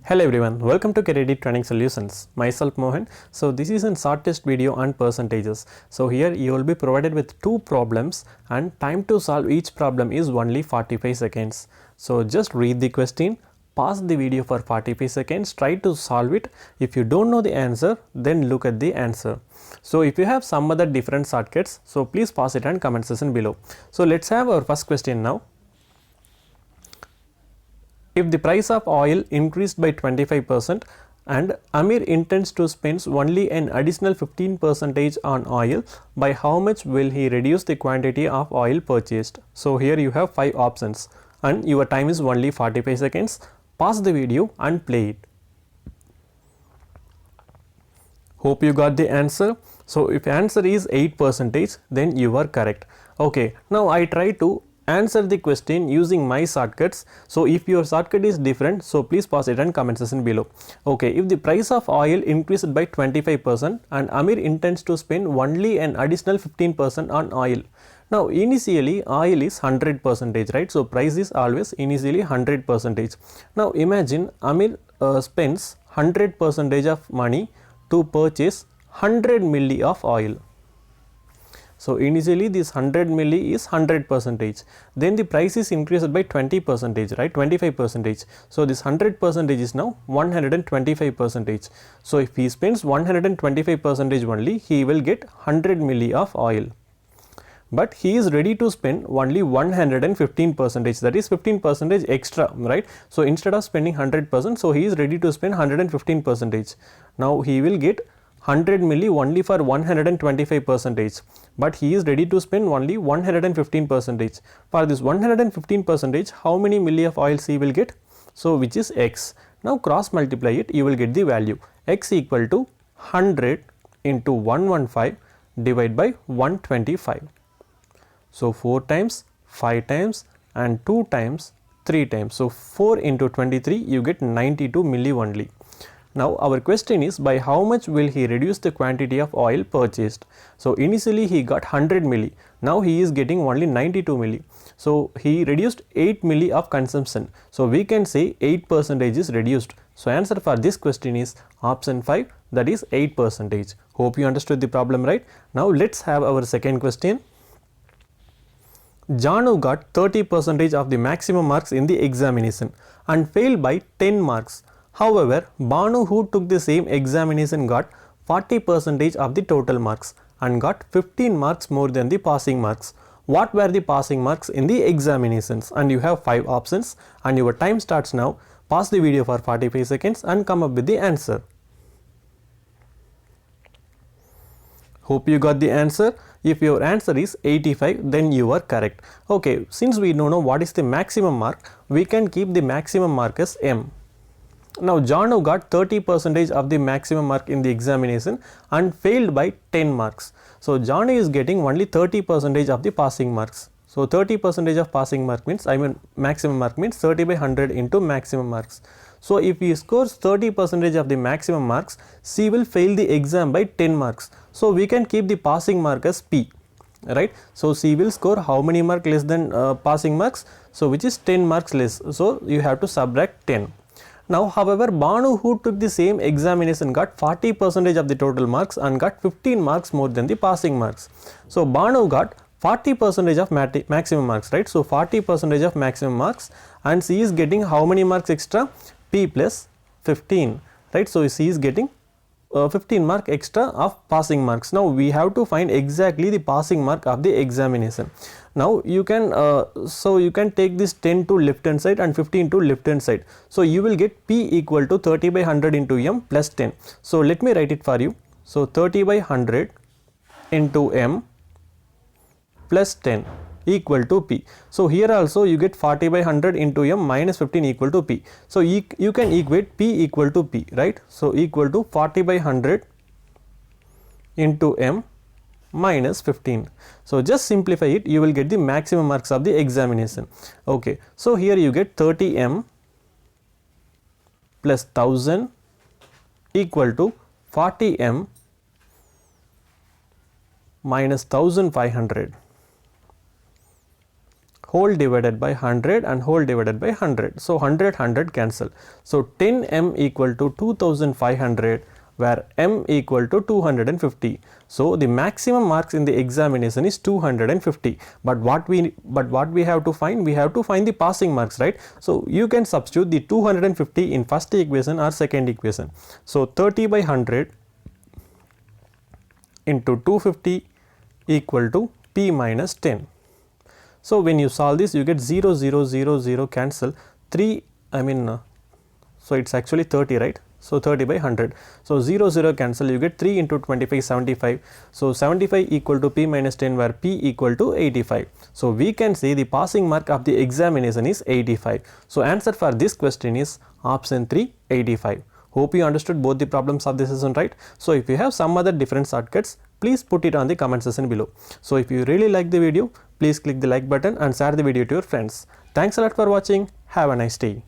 Hello everyone, welcome to Career Training Solutions. Myself Mohan. So this is a short test video on percentages. So here you will be provided with two problems and time to solve each problem is only 45 seconds. So just read the question, pause the video for 45 seconds, try to solve it. If you don't know the answer, then look at the answer. So if you have some other different shortcuts, so please pause it and comment section below. So let's have our first question now. If the price of oil increased by 25% and Amir intends to spend only an additional 15% on oil, by how much will he reduce the quantity of oil purchased? So here you have 5 options and your time is only 45 seconds. Pause the video and play it. Hope you got the answer. So if answer is 8%, then you are correct. Okay, now I try to answer the question using my shortcuts. So if your shortcut is different, so please pause it and comment section below. Okay, if the price of oil increased by 25% and Amir intends to spend only an additional 15% on oil. Now initially oil is 100%, right? So price is always initially 100%. Now imagine Amir spends 100% of money to purchase 100 milli of oil. So initially this 100 milli is 100%, then the price is increased by 20%, right, 25%. So this 100% is now 125%. So if he spends 125% only, he will get 100 milli of oil. But he is ready to spend only 115%, that is 15% extra, right? So instead of spending 100%, so he is ready to spend 115%. Now he will get 100 milli only for 125%, but he is ready to spend only 115%. For this 115%, how many milli of oil he will get? So which is x. Now cross multiply it, you will get the value x equal to 100 into 115 divided by 125. So 4 times, 5 times and 2 times, 3 times. So 4 into 23, you get 92 milli only. Now our question is, by how much will he reduce the quantity of oil purchased? So initially he got 100 milli, now he is getting only 92 milli. So he reduced 8 milli of consumption. So we can say 8% is reduced. So answer for this question is option 5, that is 8%. Hope you understood the problem, right? Now let's have our second question. Janu got 30% of the maximum marks in the examination and failed by 10 marks. However, Banu, who took the same examination, got 40% of the total marks and got 15 marks more than the passing marks. What were the passing marks in the examinations? And you have 5 options and your time starts now. Pause the video for 45 seconds and come up with the answer. Hope you got the answer. If your answer is 85, then you are correct. Okay, since we don't know what is the maximum mark, we can keep the maximum mark as m. Now Janu got 30% of the maximum mark in the examination and failed by 10 marks. So Janu is getting only 30% of the passing marks. So 30% of passing mark means, maximum mark means 30 by 100 into maximum marks. So if he scores 30% of the maximum marks, she will fail the exam by 10 marks. So we can keep the passing mark as P, right? So she will score how many marks less than passing marks? So which is 10 marks less. So you have to subtract 10. Now, however, Banu, who took the same examination, got 40% of the total marks and got 15 marks more than the passing marks. So Banu got 40% of maximum marks, right? So 40% of maximum marks, and she is getting how many marks extra? P plus 15, right? So she is getting 15 mark extra of passing marks. Now we have to find exactly the passing mark of the examination. Now you can you can take this 10 to left hand side and 15 to left hand side. So you will get P equal to 30 by 100 into m plus 10. So let me write it for you. So 30 by 100 into m plus 10 equal to P. So here also you get 40 by 100 into m minus 15 equal to P. So you can equate P equal to P, right? So equal to 40 by 100 into m minus 15. So just simplify it, you will get the maximum marks of the examination. Okay, so here you get 30m plus 1000 equal to 40m minus 1500. whole divided by 100 and whole divided by 100. So 100 cancel. So 10m equal to 2500, where m equal to 250. So the maximum marks in the examination is 250. But what we have to find? We have to find the passing marks, right? So you can substitute the 250 in first equation or second equation. So 30 by 100 into 250 equal to p minus 10. So when you solve this, you get 0 0 0 0 cancel 3, so it's actually 30, right? So 30 by 100. So 0 0 cancel, you get 3 into 25 75. So 75 equal to p minus 10, where p equal to 85. So we can say the passing mark of the examination is 85. So answer for this question is option 3, 85. Hope you understood both the problems of this lesson, right? So if you have some other different shortcuts, please put it on the comment section below. So if you really like the video, please click the like button and share the video to your friends. Thanks a lot for watching. Have a nice day.